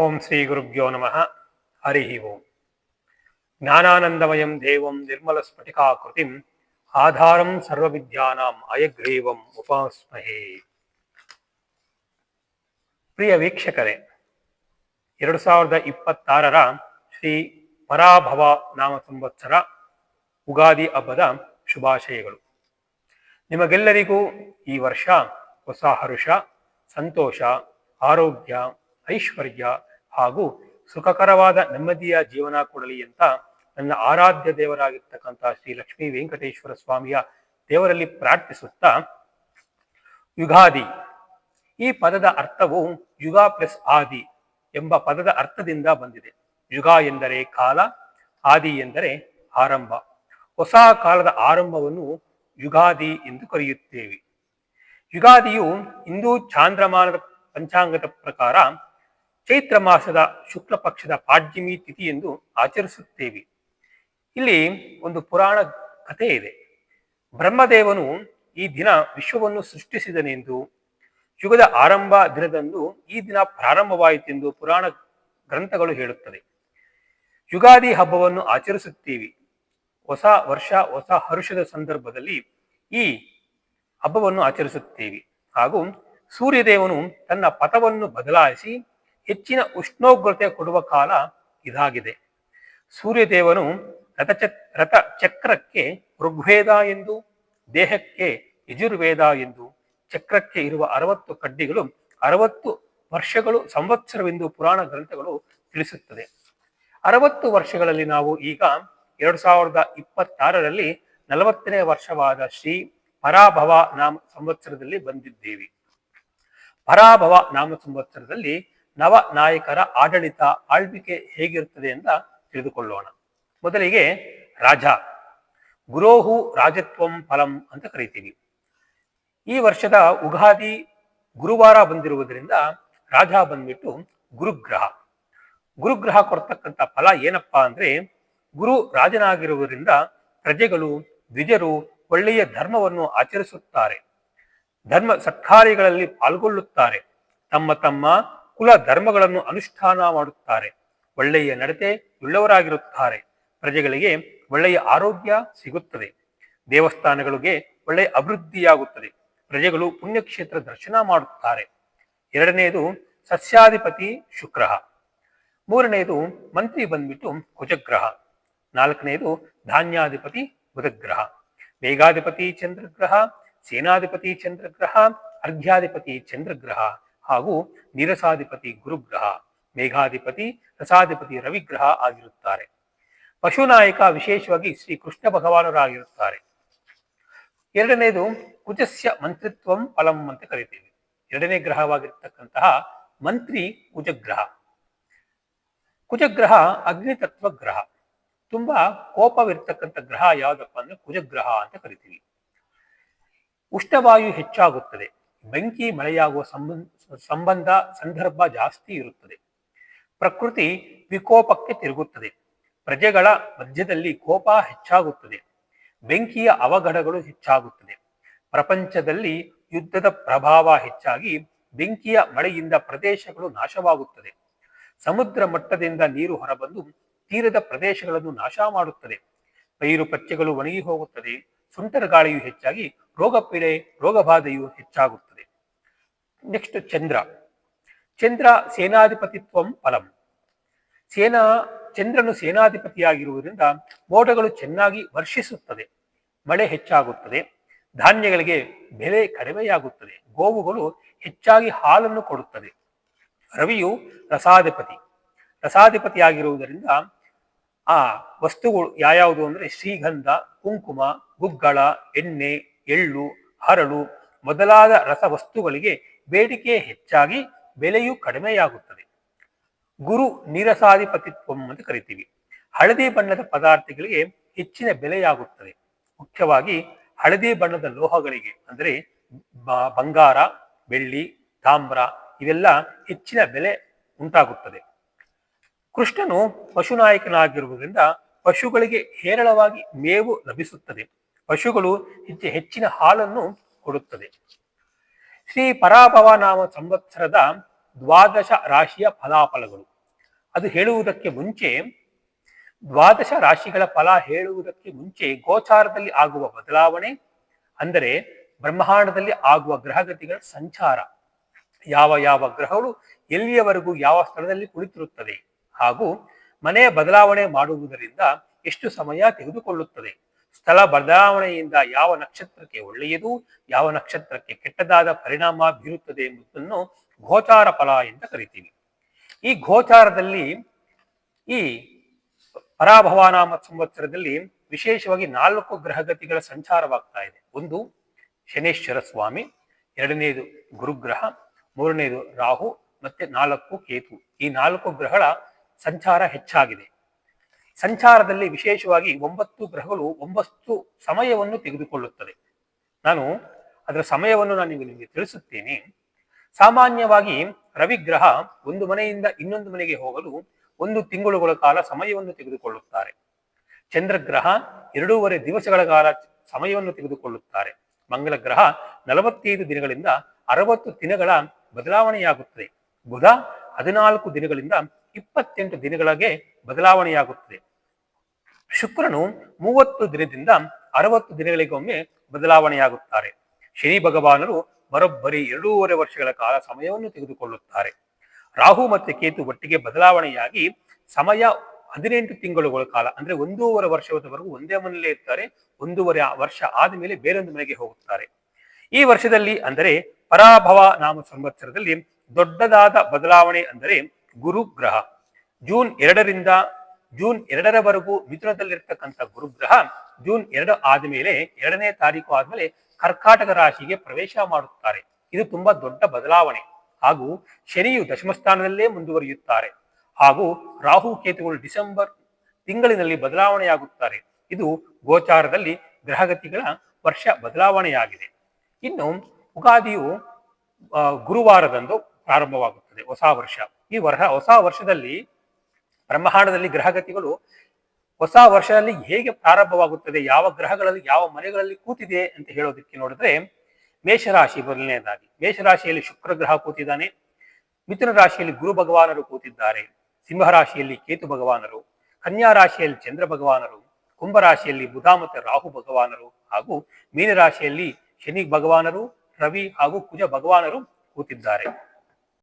ಓಂ ಶ್ರೀ ಗುರುಭ್ಯೋ ನಮಃ. ಹರಿ ಓಂ. ಜ್ಞಾನಾನಂದಮಯಂ ದೇವಂ ನಿರ್ಮಲ ಸ್ಫಟಿಕಾಕೃತಿಂ ಆಧಾರಂ ಸರ್ವವಿದ್ಯಾನಾಂ ಅಯಗ್ರೀವಂ ಉಪಾಸ್ಮಹೇ. ಪ್ರಿಯ ವೀಕ್ಷಕರೇ, 2026 ಶ್ರೀ ಪರಾಭವ ನಾಮ ಸಂವತ್ಸರ ಉಗಾದಿ ಹಬ್ಬದ ಶುಭಾಶಯಗಳು. ನಿಮಗೆಲ್ಲರಿಗೂ ಈ ವರ್ಷ ಹೊಸ ಹರುಷ, ಸಂತೋಷ, ಆರೋಗ್ಯ, ಐಶ್ವರ್ಯ ಹಾಗೂ ಸುಖಕರವಾದ ನೆಮ್ಮದಿಯ ಜೀವನ ಕೊಡಲಿ ಅಂತ ನನ್ನ ಆರಾಧ್ಯ ದೇವರಾಗಿರ್ತಕ್ಕಂಥ ಶ್ರೀ ಲಕ್ಷ್ಮೀ ವೆಂಕಟೇಶ್ವರ ಸ್ವಾಮಿಯ ದೇವರಲ್ಲಿ ಪ್ರಾರ್ಥಿಸುತ್ತಾ, ಯುಗಾದಿ ಈ ಪದದ ಅರ್ಥವು ಯುಗ ಪ್ಲಸ್ ಆದಿ ಎಂಬ ಪದದ ಅರ್ಥದಿಂದ ಬಂದಿದೆ. ಯುಗ ಎಂದರೆ ಕಾಲ, ಆದಿ ಎಂದರೆ ಆರಂಭ. ಹೊಸ ಕಾಲದ ಆರಂಭವನ್ನು ಯುಗಾದಿ ಎಂದು ಕರೆಯುತ್ತೇವೆ. ಯುಗಾದಿಯು ಹಿಂದೂ ಚಾಂದ್ರಮಾನದ ಪಂಚಾಂಗದ ಪ್ರಕಾರ ಚೈತ್ರ ಮಾಸದ ಶುಕ್ಲ ಪಕ್ಷದ ಪಾಡ್ಯಮಿ ತಿಥಿ ಎಂದು ಆಚರಿಸುತ್ತೇವೆ. ಇಲ್ಲಿ ಒಂದು ಪುರಾಣ ಕಥೆ ಇದೆ. ಬ್ರಹ್ಮದೇವನು ಈ ದಿನ ವಿಶ್ವವನ್ನು ಸೃಷ್ಟಿಸಿದನೆಂದು, ಯುಗದ ಆರಂಭ ದಿನದಂದು ಈ ದಿನ ಪ್ರಾರಂಭವಾಯಿತೆಂದು ಪುರಾಣ ಗ್ರಂಥಗಳು ಹೇಳುತ್ತದೆ. ಯುಗಾದಿ ಹಬ್ಬವನ್ನು ಆಚರಿಸುತ್ತೇವೆ. ಹೊಸ ವರ್ಷ, ಹೊಸ ಹರುಷದ ಸಂದರ್ಭದಲ್ಲಿ ಈ ಹಬ್ಬವನ್ನು ಆಚರಿಸುತ್ತೇವೆ. ಹಾಗೂ ಸೂರ್ಯದೇವನು ತನ್ನ ಪಥವನ್ನು ಬದಲಾಯಿಸಿ ಹೆಚ್ಚಿನ ಉಷ್ಣೋಗ್ರತೆ ಕೊಡುವ ಕಾಲ ಇದಾಗಿದೆ. ಸೂರ್ಯದೇವನು ರಥ ಚಕ್ರಕ್ಕೆ ಋಗ್ವೇದ ಎಂದು, ದೇಹಕ್ಕೆ ಯಜುರ್ವೇದ ಎಂದು, ಚಕ್ರಕ್ಕೆ ಇರುವ 60 ಕಡ್ಡಿಗಳು 60 ವರ್ಷಗಳು ಸಂವತ್ಸರವೆಂದು ಪುರಾಣ ಗ್ರಂಥಗಳು ತಿಳಿಸುತ್ತದೆ. 60 ವರ್ಷಗಳಲ್ಲಿ ನಾವು ಈಗ 2026ರಲ್ಲಿ 40ನೇ ವರ್ಷವಾದ ಶ್ರೀ ಪರಾಭವ ನಾಮ ಸಂವತ್ಸರದಲ್ಲಿ ಬಂದಿದ್ದೇವೆ. ಪರಾಭವ ನಾಮ ಸಂವತ್ಸರದಲ್ಲಿ ನವ ನಾಯಕರ ಆಳ್ವಿಕೆ ಹೇಗಿರುತ್ತದೆ ಅಂತ ತಿಳಿದುಕೊಳ್ಳೋಣ. ಮೊದಲಿಗೆ ರಾಜ. ಗುರೋಹು ರಾಜತ್ವಂ ಫಲಂ ಅಂತ ಕರಿತೀವಿ. ಈ ವರ್ಷದ ಉಗಾದಿ ಗುರುವಾರ ಬಂದಿರುವುದರಿಂದ ರಾಜ ಬಂದ್ಬಿಟ್ಟು ಗುರುಗ್ರಹ. ಗುರುಗ್ರಹ ಕೊಡ್ತಕ್ಕಂಥ ಫಲ ಏನಪ್ಪಾ ಅಂದ್ರೆ, ಗುರು ರಾಜನಾಗಿರುವುದರಿಂದ ಪ್ರಜೆಗಳು, ದ್ವಿಜರು ಒಳ್ಳೆಯ ಧರ್ಮವನ್ನು ಆಚರಿಸುತ್ತಾರೆ, ಧರ್ಮ ಸತ್ಕಾರ್ಯಗಳಲ್ಲಿ ಪಾಲ್ಗೊಳ್ಳುತ್ತಾರೆ, ತಮ್ಮ ತಮ್ಮ ಕುಲ ಧರ್ಮಗಳನ್ನು ಅನುಷ್ಠಾನ ಮಾಡುತ್ತಾರೆ, ಒಳ್ಳೆಯ ನಡತೆ ಉಳ್ಳವರಾಗಿರುತ್ತಾರೆ, ಪ್ರಜೆಗಳಿಗೆ ಒಳ್ಳೆಯ ಆರೋಗ್ಯ ಸಿಗುತ್ತದೆ, ದೇವಸ್ಥಾನಗಳಿಗೆ ಒಳ್ಳೆಯ ಅಭಿವೃದ್ಧಿಯಾಗುತ್ತದೆ, ಪ್ರಜೆಗಳು ಪುಣ್ಯಕ್ಷೇತ್ರ ದರ್ಶನ ಮಾಡುತ್ತಾರೆ. ಎರಡನೆಯದು ಸಸ್ಯಾಧಿಪತಿ ಶುಕ್ರ. ಮೂರನೆಯದು ಮಂತ್ರಿ ಬಂದ್ಬಿಟ್ಟು ಕುಜಗ್ರಹ. ನಾಲ್ಕನೆಯದು ಧಾನ್ಯಾಧಿಪತಿ ಬುಧಗ್ರಹ. ಮೇಘಾಧಿಪತಿ ಚಂದ್ರಗ್ರಹ, ಸೇನಾಧಿಪತಿ ಚಂದ್ರಗ್ರಹ, ಅರ್ಘ್ಯಾಧಿಪತಿ ಚಂದ್ರಗ್ರಹ ಹಾಗೂ ನೀರಸಾಧಿಪತಿ ಗುರುಗ್ರಹ, ಮೇಘಾಧಿಪತಿ ರಸಾಧಿಪತಿ ರವಿಗ್ರಹ ಆಗಿರುತ್ತಾರೆ. ಪಶುನಾಯಕ ವಿಶೇಷವಾಗಿ ಶ್ರೀ ಕೃಷ್ಣ ಭಗವಾನರಾಗಿರುತ್ತಾರೆ. ಎರಡನೇದು ಕುಜಸ್ಯ ಮಂತ್ರಿತ್ವಂ ಫಲಂ ಅಂತ ಕರಿತೀವಿ. ಎರಡನೇ ಗ್ರಹವಾಗಿರ್ತಕ್ಕಂತಹ ಮಂತ್ರಿ ಕುಜಗ್ರಹ. ಕುಜಗ್ರಹ ಅಗ್ನಿತತ್ವ ಗ್ರಹ. ತುಂಬಾ ಕೋಪವಿರ್ತಕ್ಕಂಥ ಗ್ರಹ ಯಾವುದಪ್ಪ ಅಂದ್ರೆ ಕುಜಗ್ರಹ ಅಂತ ಕರಿತೀವಿ. ಉಷ್ಣವಾಯು ಹೆಚ್ಚಾಗುತ್ತದೆ, ಬೆಂಕಿ ಮಳೆಯಾಗುವ ಸಂದರ್ಭ ಜಾಸ್ತಿ ಇರುತ್ತದೆ. ಪ್ರಕೃತಿ ವಿಕೋಪಕ್ಕೆ ತಿರುಗುತ್ತದೆ, ಪ್ರಜೆಗಳ ಮಧ್ಯದಲ್ಲಿ ಕೋಪ ಹೆಚ್ಚಾಗುತ್ತದೆ, ಬೆಂಕಿಯ ಅವಘಡಗಳು ಹೆಚ್ಚಾಗುತ್ತದೆ, ಪ್ರಪಂಚದಲ್ಲಿ ಯುದ್ಧದ ಪ್ರಭಾವ ಹೆಚ್ಚಾಗಿ ಬೆಂಕಿಯ ಮಳೆಯಿಂದ ಪ್ರದೇಶಗಳು ನಾಶವಾಗುತ್ತದೆ, ಸಮುದ್ರ ಮಟ್ಟದಿಂದ ನೀರು ಹೊರಬಂದು ತೀರದ ಪ್ರದೇಶಗಳನ್ನು ನಾಶ ಮಾಡುತ್ತದೆ, ಪೈರು ಪಚ್ಚೆಗಳು ಒಣಗಿ ಹೋಗುತ್ತದೆ, ಸುಂಟರ ಗಾಳಿಯು ಹೆಚ್ಚಾಗಿ ರೋಗಪೀಡೆ ರೋಗಬಾಧೆಯು ಹೆಚ್ಚಾಗುತ್ತದೆ. ನೆಕ್ಸ್ಟ್ ಚಂದ್ರ. ಚಂದ್ರ ಸೇನಾಧಿಪತಿತ್ವಂ ಫಲಂ. ಚಂದ್ರನು ಸೇನಾಧಿಪತಿಯಾಗಿರುವುದರಿಂದ ಮೋಡಗಳು ಚೆನ್ನಾಗಿ ವರ್ಷಿಸುತ್ತದೆ, ಮಳೆ ಹೆಚ್ಚಾಗುತ್ತದೆ, ಧಾನ್ಯಗಳಿಗೆ ಬೆಲೆ ಕಡಿಮೆಯಾಗುತ್ತದೆ, ಗೋವುಗಳು ಹೆಚ್ಚಾಗಿ ಹಾಲನ್ನು ಕೊಡುತ್ತದೆ. ರವಿಯು ರಸಾಧಿಪತಿಯಾಗಿರುವುದರಿಂದ ಆ ವಸ್ತುಗಳು ಯಾವ್ಯಾವುದು ಅಂದ್ರೆ ಶ್ರೀಗಂಧ, ಕುಂಕುಮ, ಗುಗ್ಗಳ, ಎಣ್ಣೆ, ಎಳ್ಳು, ಹರಳು ಮೊದಲಾದ ರಸವಸ್ತುಗಳಿಗೆ ಬೇಡಿಕೆ ಹೆಚ್ಚಾಗಿ ಬೆಲೆಯು ಕಡಿಮೆಯಾಗುತ್ತದೆ. ಗುರು ನೀರಸಾಧಿಪತಿತ್ವಂ ಅಂತ ಕರಿತೀವಿ. ಹಳದಿ ಬಣ್ಣದ ಪದಾರ್ಥಗಳಿಗೆ ಹೆಚ್ಚಿನ ಬೆಲೆಯಾಗುತ್ತದೆ, ಮುಖ್ಯವಾಗಿ ಹಳದಿ ಬಣ್ಣದ ಲೋಹಗಳಿಗೆ ಅಂದರೆ ಬಂಗಾರ, ಬೆಳ್ಳಿ, ತಾಮ್ರ ಇವೆಲ್ಲ ಹೆಚ್ಚಿನ ಬೆಲೆ ಉಂಟಾಗುತ್ತದೆ. ಕೃಷ್ಣನು ಪಶುನಾಯಕನಾಗಿರುವುದರಿಂದ ಪಶುಗಳಿಗೆ ಹೇರಳವಾಗಿ ಮೇವು ಲಭಿಸುತ್ತದೆ, ಪಶುಗಳು ಹೆಚ್ಚಿನ ಹಾಲನ್ನು ಕೊಡುತ್ತದೆ. ಶ್ರೀ ಪರಾಭವ ನಾಮ ಸಂವತ್ಸರದ ದ್ವಾದಶ ರಾಶಿಯ ಫಲಾಫಲಗಳು. ಅದು ಹೇಳುವುದಕ್ಕೆ ಮುಂಚೆ, ದ್ವಾದಶ ರಾಶಿಗಳ ಫಲ ಹೇಳುವುದಕ್ಕೆ ಮುಂಚೆ ಗೋಚಾರದಲ್ಲಿ ಆಗುವ ಬದಲಾವಣೆ, ಅಂದರೆ ಬ್ರಹ್ಮಾಂಡದಲ್ಲಿ ಆಗುವ ಗ್ರಹಗತಿಗಳ ಸಂಚಾರ, ಯಾವ ಯಾವ ಗ್ರಹಗಳು ಎಲ್ಲಿಯವರೆಗೂ ಯಾವ ಸ್ಥಳದಲ್ಲಿ ಕುಳಿತಿರುತ್ತದೆ, ಹಾಗೂ ಮನೆಯ ಬದಲಾವಣೆ ಮಾಡುವುದರಿಂದ ಎಷ್ಟು ಸಮಯ ತೆಗೆದುಕೊಳ್ಳುತ್ತದೆ, ಸ್ಥಳ ಬದಲಾವಣೆಯಿಂದ ಯಾವ ನಕ್ಷತ್ರಕ್ಕೆ ಒಳ್ಳೆಯದು, ಯಾವ ನಕ್ಷತ್ರಕ್ಕೆ ಕೆಟ್ಟದಾದ ಪರಿಣಾಮ ಬೀರುತ್ತದೆ ಎಂಬುದನ್ನು ಗೋಚಾರ ಫಲ ಎಂದು ಕರಿತೀವಿ. ಈ ಗೋಚಾರದಲ್ಲಿ ಈ ಪರಾಭವನಾಮ ಸಂವತ್ಸರದಲ್ಲಿ ವಿಶೇಷವಾಗಿ 4 ಗ್ರಹಗತಿಗಳ ಸಂಚಾರವಾಗ್ತಾ ಇದೆ. ಒಂದು ಶನೇಶ್ವರ ಸ್ವಾಮಿ, ಎರಡನೇದು ಗುರುಗ್ರಹ, ಮೂರನೇದು ರಾಹು, ಮತ್ತೆ 4 ಕೇತು. ಈ 4 ಗ್ರಹಗಳ ಸಂಚಾರ ಹೆಚ್ಚಾಗಿದೆ. ಸಂಚಾರದಲ್ಲಿ ವಿಶೇಷವಾಗಿ 9 ಗ್ರಹಗಳು 9 ಸಮಯವನ್ನು ತೆಗೆದುಕೊಳ್ಳುತ್ತದೆ. ನಾನು ಅದರ ಸಮಯವನ್ನು ನಿಮಗೆ ತಿಳಿಸುತ್ತೇನೆ. ಸಾಮಾನ್ಯವಾಗಿ ರವಿಗ್ರಹ ಒಂದು ಮನೆಯಿಂದ ಇನ್ನೊಂದು ಮನೆಗೆ ಹೋಗಲು 1 ತಿಂಗಳುಗಳ ಕಾಲ ಸಮಯವನ್ನು ತೆಗೆದುಕೊಳ್ಳುತ್ತಾರೆ. ಚಂದ್ರಗ್ರಹ 2.5 ದಿವಸಗಳ ಕಾಲ ಸಮಯವನ್ನು ತೆಗೆದುಕೊಳ್ಳುತ್ತಾರೆ. ಮಂಗಳ ಗ್ರಹ 45 ದಿನಗಳಿಂದ 60 ದಿನಗಳ ಬದಲಾವಣೆಯಾಗುತ್ತದೆ. ಬುಧ 14 ದಿನಗಳಿಂದ 28 ದಿನಗಳಿಗೆ ಬದಲಾವಣೆಯಾಗುತ್ತದೆ. ಶುಕ್ರನು 30 ದಿನದಿಂದ 60 ದಿನಗಳಿಗೊಮ್ಮೆ ಬದಲಾವಣೆಯಾಗುತ್ತಾರೆ. ಶನಿ ಭಗವಾನರು ಬರೋಬ್ಬರಿ 2.5 ವರ್ಷಗಳ ಕಾಲ ಸಮಯವನ್ನು ತೆಗೆದುಕೊಳ್ಳುತ್ತಾರೆ. ರಾಹು ಮತ್ತು ಕೇತು ಒಟ್ಟಿಗೆ ಬದಲಾವಣೆಯಾಗಿ ಸಮಯ 18 ತಿಂಗಳುಗಳ ಕಾಲ, ಅಂದ್ರೆ 1.5 ವರ್ಷದವರೆಗೂ ಒಂದೇ ಮನೆಯಲ್ಲೇ ಇರ್ತಾರೆ. 1.5 ವರ್ಷ ಆದಮೇಲೆ ಬೇರೊಂದು ಮನೆಗೆ ಹೋಗುತ್ತಾರೆ. ಈ ವರ್ಷದಲ್ಲಿ ಅಂದರೆ ಪರಾಭವ ನಾಮ ಸಂವತ್ಸರದಲ್ಲಿ ದೊಡ್ಡದಾದ ಬದಲಾವಣೆ ಅಂದರೆ ಗುರುಗ್ರಹ. ಜೂನ್ 2ರಿಂದ ಜೂನ್ 2ರವರೆಗೂ ಮಿಥುನದಲ್ಲಿರ್ತಕ್ಕಂಥ ಗುರುಗ್ರಹ ಜೂನ್ 2 ಆದಮೇಲೆ 2ನೇ ತಾರೀಕು ಆದ್ಮೇಲೆ ಕರ್ಕಾಟಕ ರಾಶಿಗೆ ಪ್ರವೇಶ ಮಾಡುತ್ತಾರೆ. ಇದು ತುಂಬಾ ದೊಡ್ಡ ಬದಲಾವಣೆ. ಹಾಗೂ ಶನಿಯು ದಶಮಸ್ಥಾನದಲ್ಲೇ ಮುಂದುವರಿಯುತ್ತಾರೆ. ಹಾಗೂ ರಾಹು ಕೇತುಗಳು ಡಿಸೆಂಬರ್ ತಿಂಗಳಿನಲ್ಲಿ ಬದಲಾವಣೆಯಾಗುತ್ತಾರೆ. ಇದು ಗೋಚಾರದಲ್ಲಿ ಗ್ರಹಗತಿಗಳ ವರ್ಷ ಬದಲಾವಣೆಯಾಗಿದೆ. ಇನ್ನು ಉಗಾದಿಯು ಗುರುವಾರದಂದು ಪ್ರಾರಂಭವಾಗುತ್ತದೆ, ಹೊಸ ವರ್ಷ. ಈ ಹೊಸ ವರ್ಷದಲ್ಲಿ ಬ್ರಹ್ಮಾಂಡದಲ್ಲಿ ಗ್ರಹಗತಿಗಳು ಹೊಸ ವರ್ಷದಲ್ಲಿ ಹೇಗೆ ಪ್ರಾರಂಭವಾಗುತ್ತದೆ, ಯಾವ ಗ್ರಹಗಳಲ್ಲಿ ಯಾವ ಮನೆಗಳಲ್ಲಿ ಕೂತಿದೆ ಅಂತ ಹೇಳೋದಕ್ಕೆ ನೋಡಿದ್ರೆ, ಮೇಷರಾಶಿ ಮೊದಲನೇದಾಗಿ. ಮೇಷರಾಶಿಯಲ್ಲಿ ಶುಕ್ರ ಗ್ರಹ ಕೂತಿದ್ದಾನೆ. ಮಿಥುನ ರಾಶಿಯಲ್ಲಿ ಗುರು ಭಗವಾನರು ಕೂತಿದ್ದಾರೆ. ಸಿಂಹರಾಶಿಯಲ್ಲಿ ಕೇತು ಭಗವಾನರು, ಕನ್ಯಾ ರಾಶಿಯಲ್ಲಿ ಚಂದ್ರ ಭಗವಾನರು, ಕುಂಭರಾಶಿಯಲ್ಲಿ ಬುಧ ಮತ್ತು ರಾಹು ಭಗವಾನರು, ಹಾಗೂ ಮೀನರಾಶಿಯಲ್ಲಿ ಶನಿ ಭಗವಾನರು, ರವಿ ಹಾಗೂ ಕುಜ ಭಗವಾನರು ಕೂತಿದ್ದಾರೆ.